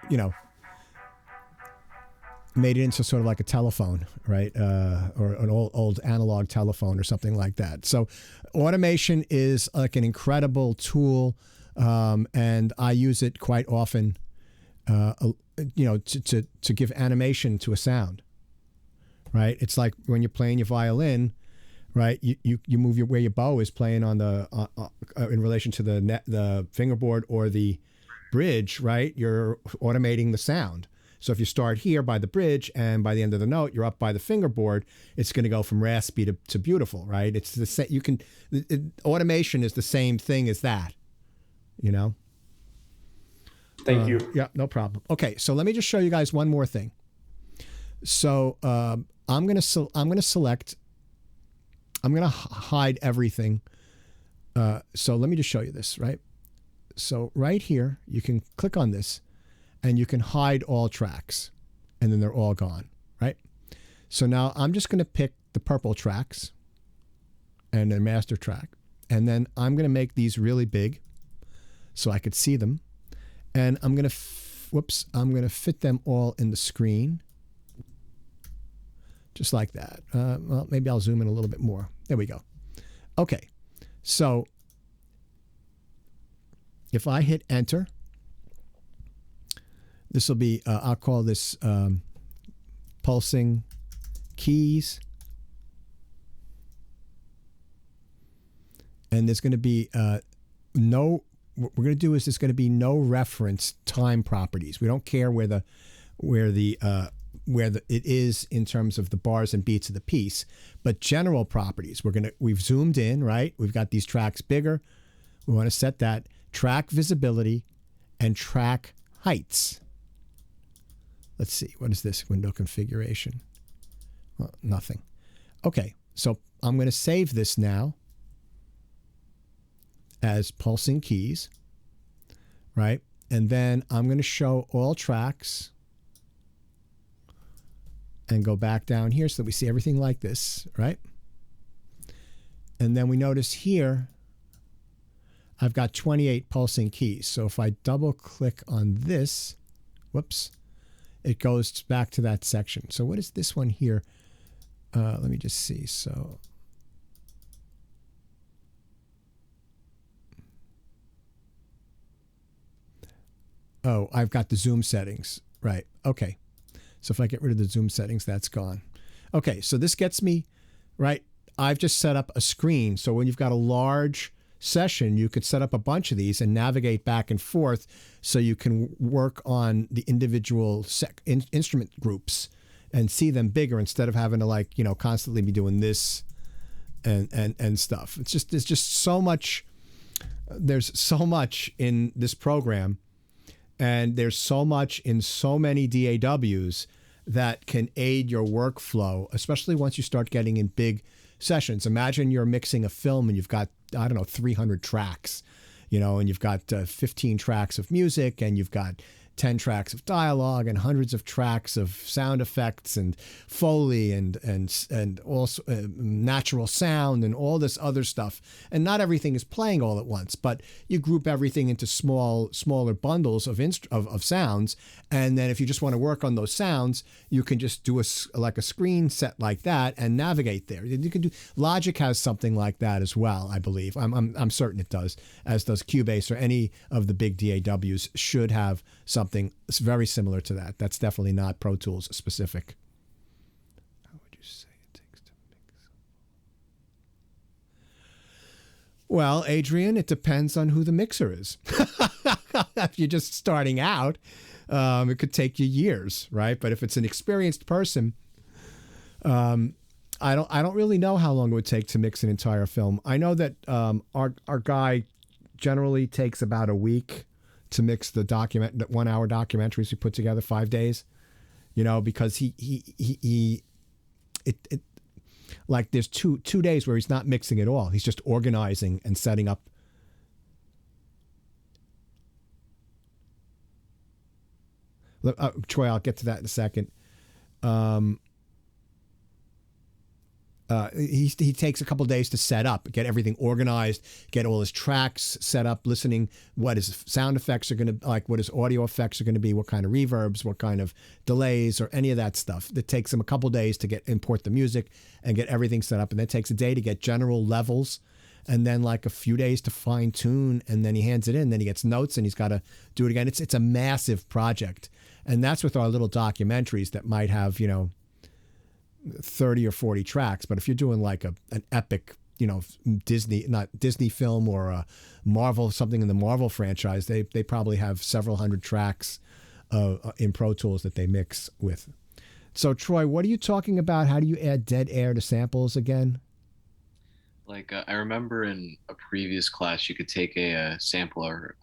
you know, made it into sort of like a telephone, right? Or an old analog telephone or something like that. So automation is like an incredible tool, and I use it quite often, you know, to give animation to a sound, right? It's like when you're playing your violin, right? You move where your bow is playing on the in relation to the fingerboard or the bridge, right? You're automating the sound. So if you start here by the bridge and by the end of the note, you're up by the fingerboard, it's going to go from raspy to beautiful, right? It's the same. Automation is the same thing as that, you know? Thank you. Yeah, no problem. Okay. So let me just show you guys one more thing. So I'm going to hide everything. So let me just show you this, right? So right here, you can click on this and you can hide all tracks and then they're all gone, right? So now I'm just going to pick the purple tracks and the master track. And then I'm going to make these really big so I could see them. And I'm going to, I'm going to fit them all in the screen. Just like that. Well, maybe I'll zoom in a little bit more. There we go. Okay. So if I hit enter, this will be, I'll call this pulsing keys. And there's going to be what we're going to do is there's going to be no reference time properties. We don't care where it is in terms of the bars and beats of the piece, but general properties. We've zoomed in, right? We've got these tracks bigger. We want to set that track visibility and track heights. Let's see, what is this window configuration? Well, nothing. Okay, so I'm going to save this now as pulsing keys, right? And then I'm going to show all tracks and go back down here so that we see everything like this, right? And then we notice here, I've got 28 pulsing keys. So if I double click on this, whoops, it goes back to that section. So what is this one here? Let me just see. So Oh, I've got the zoom settings. Right. Okay. So if I get rid of the zoom settings, that's gone. Okay. So this gets me, right? I've just set up a screen. So when you've got a large session, you could set up a bunch of these and navigate back and forth so you can work on the individual instrument groups and see them bigger instead of having to, like, you know, constantly be doing this and stuff. It's just, there's just so much, there's so much in this program, and there's so much in so many DAWs that can aid your workflow, especially once you start getting in big sessions. Imagine you're mixing a film and you've got, I don't know, 300 tracks, you know, and you've got 15 tracks of music, and you've got 10 tracks of dialogue and hundreds of tracks of sound effects and Foley and also natural sound and all this other stuff. And not everything is playing all at once, but you group everything into smaller bundles of sounds. And then if you just want to work on those sounds, you can just do like a screen set like that and navigate there. You can do, Logic has something like that as well, I believe. I'm certain it does, as does Cubase, or any of the big DAWs should have something very similar to that. That's definitely not Pro Tools specific. How would you say it takes to mix? Well, Adrian, it depends on who the mixer is. If you're just starting out, it could take you years, right? But if it's an experienced person, I don't really know how long it would take to mix an entire film. I know that our guy generally takes about a week to mix the 1 hour documentaries we put together, 5 days, you know, because he like there's two days where he's not mixing at all. He's just organizing and setting up. Troy, I'll get to that in a second. He takes a couple of days to set up, get everything organized, get all his tracks set up, listening what his sound effects are going to, like what his audio effects are going to be, what kind of reverbs, what kind of delays, or any of that stuff. It takes him a couple of days to import the music and get everything set up, and then it takes a day to get general levels, and then like a few days to fine tune, and then he hands it in. Then he gets notes, and he's got to do it again. It's a massive project, and that's with our little documentaries that might have, you know, 30 or 40 tracks. But if you're doing like an epic, you know, not Disney film or a Marvel, something in the Marvel franchise, they probably have several hundred tracks in Pro Tools that they mix with. So Troy, what are you talking about? How do you add dead air to samples again? Like I remember in a previous class, you could take a sample or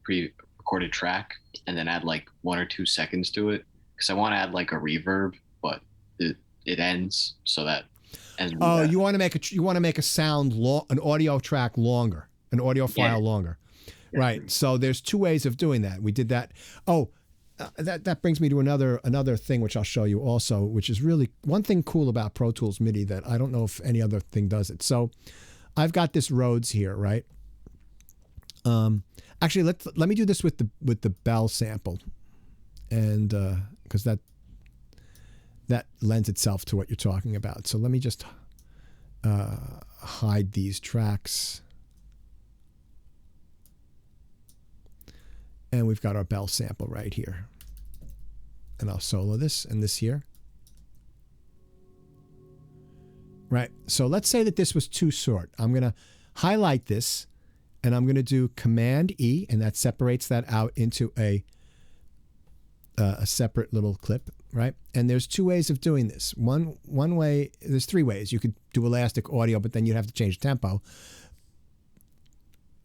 pre-recorded track and then add like 1 or 2 seconds to it, because I want to add like a reverb, but it ends so that. You want to make a sound an audio track longer, an audio file longer, yeah. Right? So there's 2 ways of doing that. We did that. That brings me to another thing which I'll show you also, which is really one thing cool about Pro Tools MIDI that I don't know if any other thing does it. So I've got this Rhodes here, right? Actually, let me do this with the bell sample, and because that lends itself to what you're talking about. So let me just hide these tracks. And we've got our bell sample right here. And I'll solo this and this here. Right. So let's say that this was too short. I'm going to highlight this, and I'm going to do Command E, and that separates that out into a separate little clip, right? And there's 2 ways of doing this. One way, there's 3 ways. You could do elastic audio, but then you'd have to change the tempo.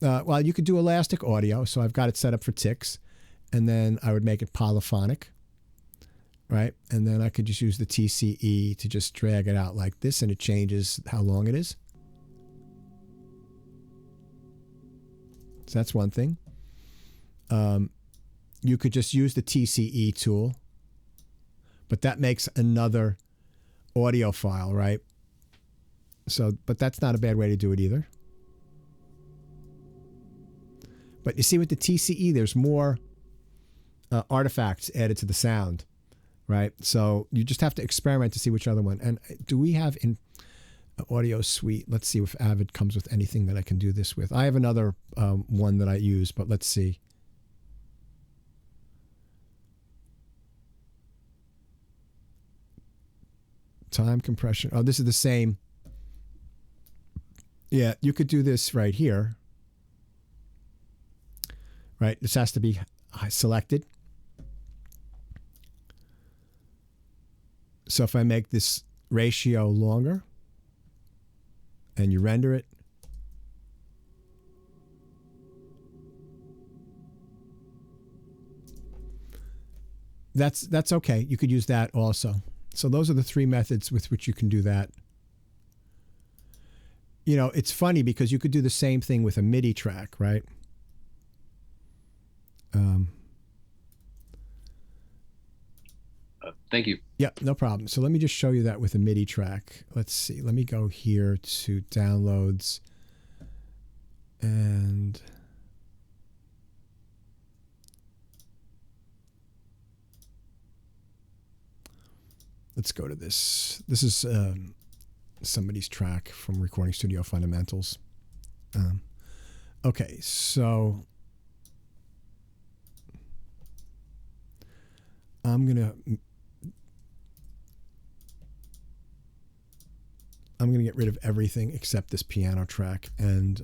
Well, you could do elastic audio, so I've got it set up for ticks, and then I would make it polyphonic, right? And then I could just use the TCE to just drag it out like this, and it changes how long it is. So that's one thing. You could just use the TCE tool, but that makes another audio file, right? So, but that's not a bad way to do it either. But you see with the TCE, there's more artifacts added to the sound, right? So you just have to experiment to see which other one. And do we have in Audio Suite? Let's see if Avid comes with anything that I can do this with. I have another one that I use, but let's see. Time compression. Oh, this is the same. Yeah, you could do this right here. Right, this has to be selected. So if I make this ratio longer and you render it, that's okay. You could use that also. So those are the three methods with which you can do that. You know, it's funny because you could do the same thing with a MIDI track, right? Thank you. Yeah, no problem. So let me just show you that with a MIDI track. Let's see. Let me go here to downloads and let's go to this. This is somebody's track from Recording Studio Fundamentals. Okay, so I'm gonna get rid of everything except this piano track, and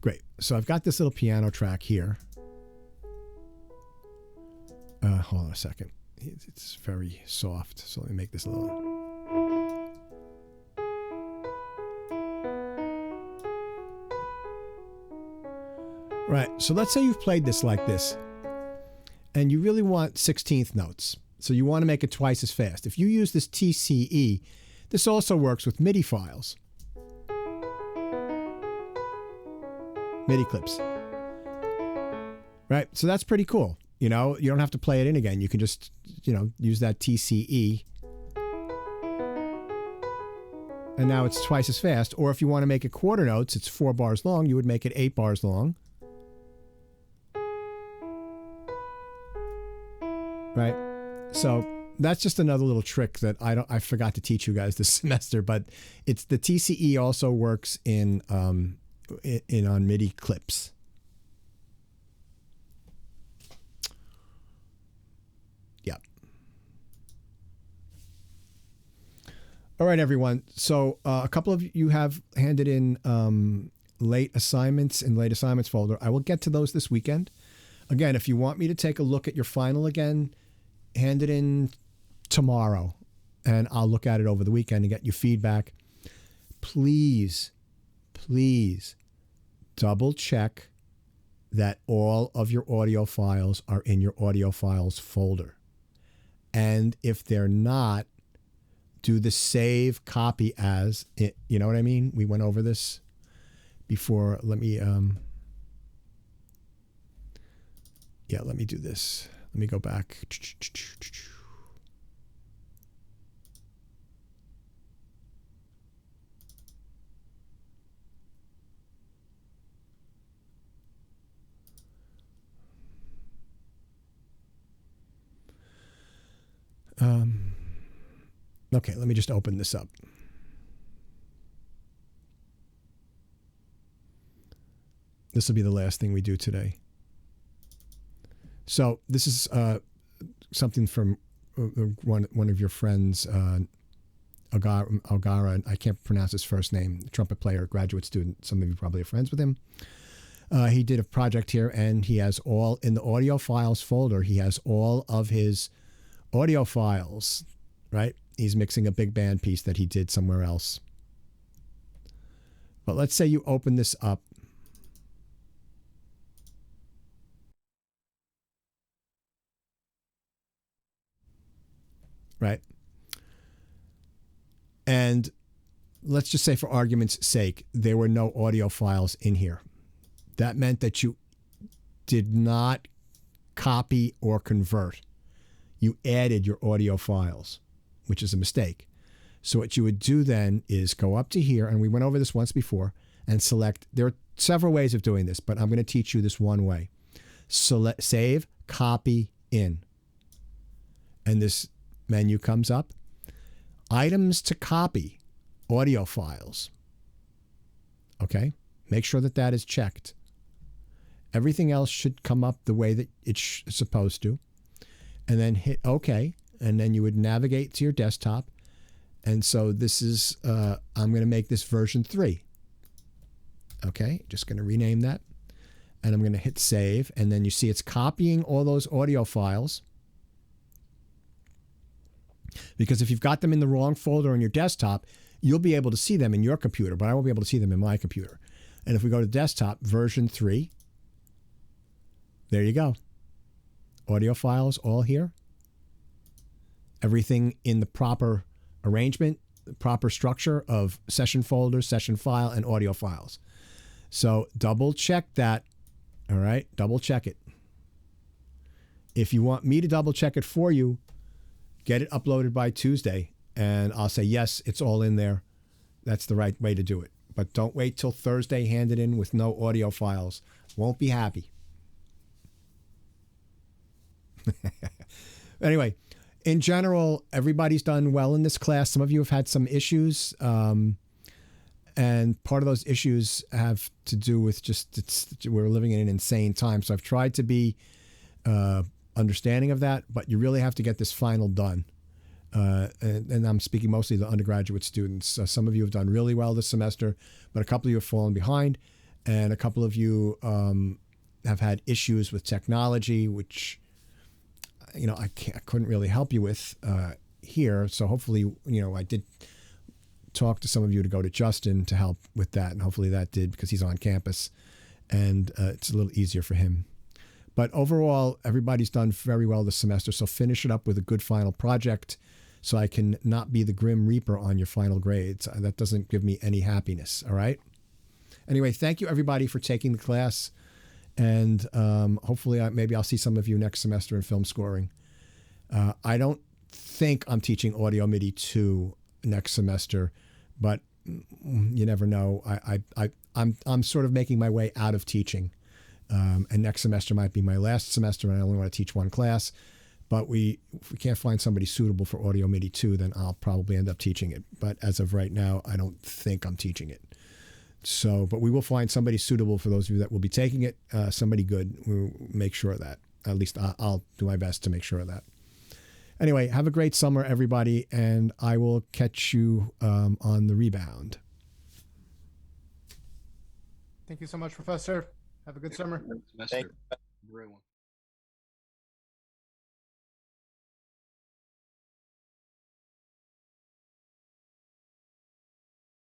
great. So I've got this little piano track here. Hold on a second. It's very soft, so let me make this a little. Right, so let's say you've played this like this, and you really want 16th notes. So you want to make it twice as fast. If you use this TCE, this also works with MIDI files. MIDI clips. Right, so that's pretty cool. You know, you don't have to play it in again. You can just, you know, use that TCE. And now it's twice as fast. Or if you want to make it quarter notes, it's 4 bars long, you would make it 8 bars long. Right? So that's just another little trick that I forgot to teach you guys this semester, but it's the TCE also works in on MIDI clips. Yeah. All right, everyone. So a couple of you have handed in late assignments in late assignments folder. I will get to those this weekend. Again, if you want me to take a look at your final again, hand it in tomorrow and I'll look at it over the weekend and get you feedback. Please, please double check that all of your audio files are in your audio files folder. And if they're not, do the save copy as it, you know what I mean? We went over this before. Let me let me do this. Let me go back. Okay, let me just open this up. This will be the last thing we do today. So this is something from one of your friends, Algara. I can't pronounce his first name. Trumpet player, graduate student. Some of you probably are friends with him. He did a project here, and he has all in the audio files folder. He has all of his audio files. Right? He's mixing a big band piece that he did somewhere else. But let's say you open this up. Right? And let's just say for argument's sake, there were no audio files in here. That meant that you did not copy or convert. You added your audio files, which is a mistake. So what you would do then is go up to here, and we went over this once before, and select. There are several ways of doing this, but I'm going to teach you this one way. Select, save, copy, in. And this menu comes up. Items to copy, audio files. Okay? Make sure that that is checked. Everything else should come up the way that it's supposed to. and then hit OK. And then you would navigate to your desktop. And so this is, I'm going to make this version 3. Okay, just going to rename that. And I'm going to hit save. And then you see it's copying all those audio files. Because if you've got them in the wrong folder on your desktop, you'll be able to see them in your computer, but I won't be able to see them in my computer. And if we go to desktop, version 3, there you go. Audio files all here. Everything in the proper arrangement, the proper structure of session folder, session file, and audio files. So double check that. All right, double check it. If you want me to double check it for you, get it uploaded by Tuesday, and I'll say, yes, it's all in there. That's the right way to do it. But don't wait till Thursday, hand it in with no audio files. Won't be happy. Anyway, in general, everybody's done well in this class. Some of you have had some issues, and part of those issues have to do with just we're living in an insane time. So I've tried to be understanding of that, but you really have to get this final done. And I'm speaking mostly to undergraduate students. Some of you have done really well this semester, but a couple of you have fallen behind, and a couple of you have had issues with technology, which I couldn't really help you with here. So hopefully, I did talk to some of you to go to Justin to help with that, and hopefully that did, because he's on campus, and it's a little easier for him. But overall, everybody's done very well this semester. So finish it up with a good final project, so I can not be the Grim Reaper on your final grades. That doesn't give me any happiness. All right. Anyway, thank you everybody for taking the class, and hopefully maybe I'll see some of you next semester in film scoring. I don't think I'm teaching Audio MIDI 2 next semester, but you never know. I'm sort of making my way out of teaching. And next semester might be my last semester, and I only want to teach one class. But if we can't find somebody suitable for Audio MIDI 2, then I'll probably end up teaching it. But as of right now, I don't think I'm teaching it. So, but we will find somebody suitable for those of you that will be taking it. Somebody good. We'll make sure of that. At least I'll do my best to make sure of that. Anyway, have a great summer, everybody, and I will catch you on the rebound. Thank you so much, Professor. Have a good summer. Semester. Everyone.